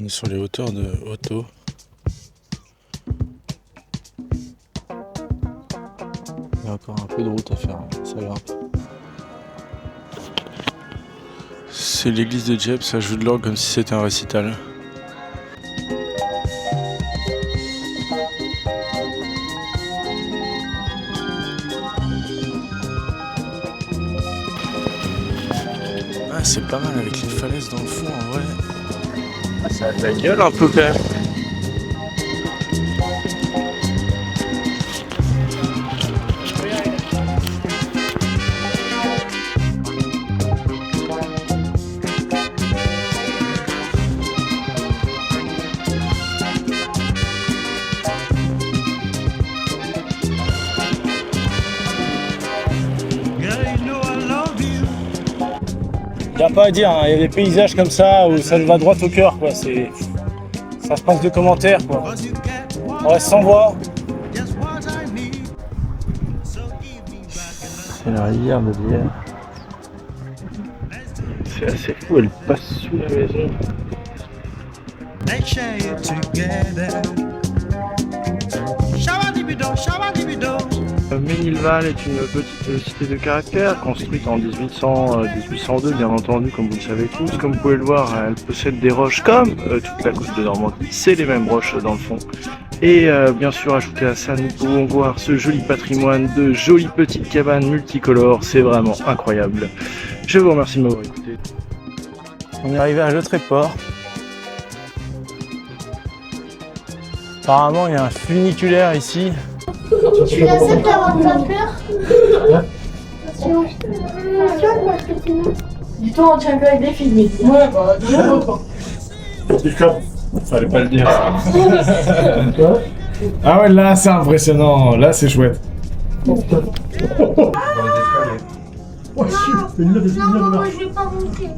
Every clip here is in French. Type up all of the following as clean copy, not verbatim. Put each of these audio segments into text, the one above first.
est sur les hauteurs de Hoto. Il y a encore un peu de route à faire, ça grimpe. C'est l'église de Dieppe, ça joue de l'orgue comme si c'était un récital. Ah, c'est pas mal avec les falaises dans le fond en vrai. Ah, ça a de la gueule un peu quand même. Il n'y a pas à dire, hein. Il y a des paysages comme ça où ça nous va droit au cœur, quoi. Ça se passe de commentaires, quoi. On reste sans voix. C'est la rivière de Bière. C'est assez fou, elle passe sous la maison. Ménilval est une petite cité de caractère construite en 1802 bien entendu, comme vous le savez tous. Comme vous pouvez le voir, elle possède des roches comme toute la côte de Normandie, c'est les mêmes roches dans le fond. Et bien sûr, ajouté à ça, nous pouvons voir ce joli patrimoine de jolies petites cabanes multicolores, c'est vraiment incroyable. Je vous remercie de m'avoir écouté. On est arrivé à Lautréport. Apparemment, il y a un funiculaire ici. Tu acceptes d'avoir pas peur? Dis-toi, on tient qu'avec des filles. Ouais, bah, Fallait pas le dire. Ah ouais, là c'est impressionnant, là c'est chouette. Non, moi je vais pas monter.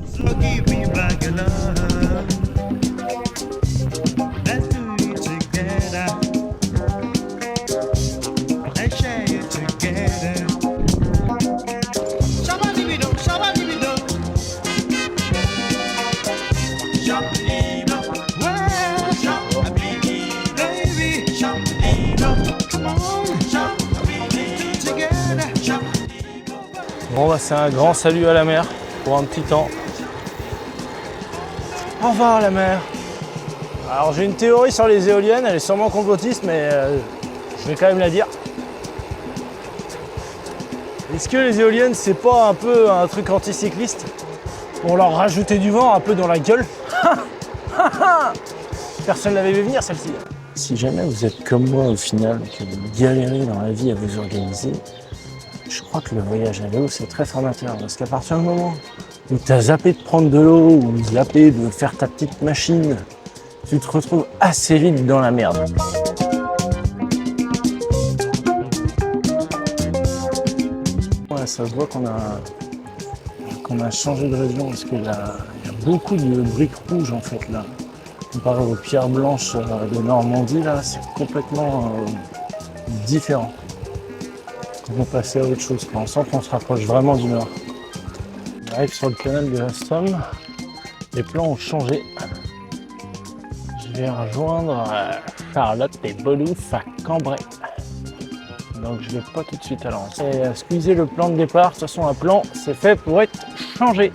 Bon bah c'est un grand salut à la mer pour un petit temps. Au revoir la mer. Alors j'ai une théorie sur les éoliennes, elle est sûrement complotiste mais je vais quand même la dire. Est-ce que les éoliennes c'est pas un peu un truc anticycliste pour leur rajouter du vent un peu dans la gueule? Personne l'avait vu venir celle-ci. Si jamais vous êtes comme moi au final, que vous galérez dans la vie à vous organiser, je crois que le voyage à vélo c'est très formateur parce qu'à partir du moment où tu as zappé de prendre de l'eau ou zappé de faire ta petite machine, tu te retrouves assez vite dans la merde. Ouais, ça se voit qu'on a changé de région parce qu'il y a beaucoup de briques rouges en fait là. Comparé aux pierres blanches de Normandie là, c'est complètement différent. On va passer à autre chose. On sent qu'on se rapproche vraiment du nord. On arrive sur le canal de la Somme. Les plans ont changé. Je vais rejoindre Charlotte et Bolouf à Cambrai. Donc je vais pas tout de suite à l'avance. Et squeezer le plan de départ. De toute façon, un plan, c'est fait pour être changé.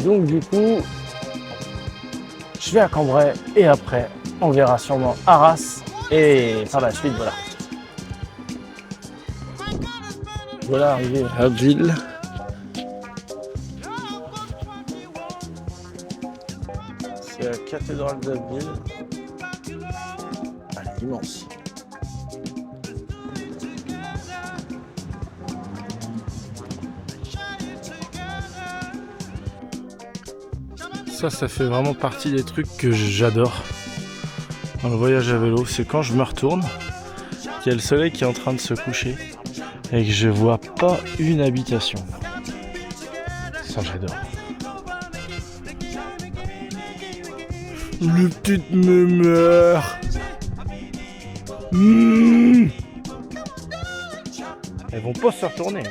Donc du coup, je vais à Cambrai et après, on verra sûrement Arras. Et par la suite, voilà. Voilà, arrivé à Abbeville. C'est la cathédrale d'Abbeville. Elle est immense. Ça fait vraiment partie des trucs que j'adore dans le voyage à vélo. C'est quand je me retourne, qu'il y a le soleil qui est en train de se coucher. Et que je vois pas une habitation. Ça j'adore. Le petit me meurt. Elles vont pas se retourner.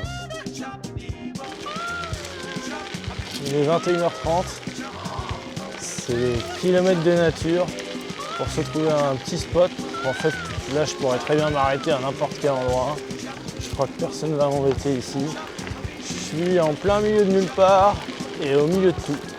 Il est 21h30. C'est des kilomètres de nature pour se trouver un petit spot. En fait, là, je pourrais très bien m'arrêter à n'importe quel endroit. Je crois que personne ne va m'embêter ici. Je suis en plein milieu de nulle part et au milieu de tout.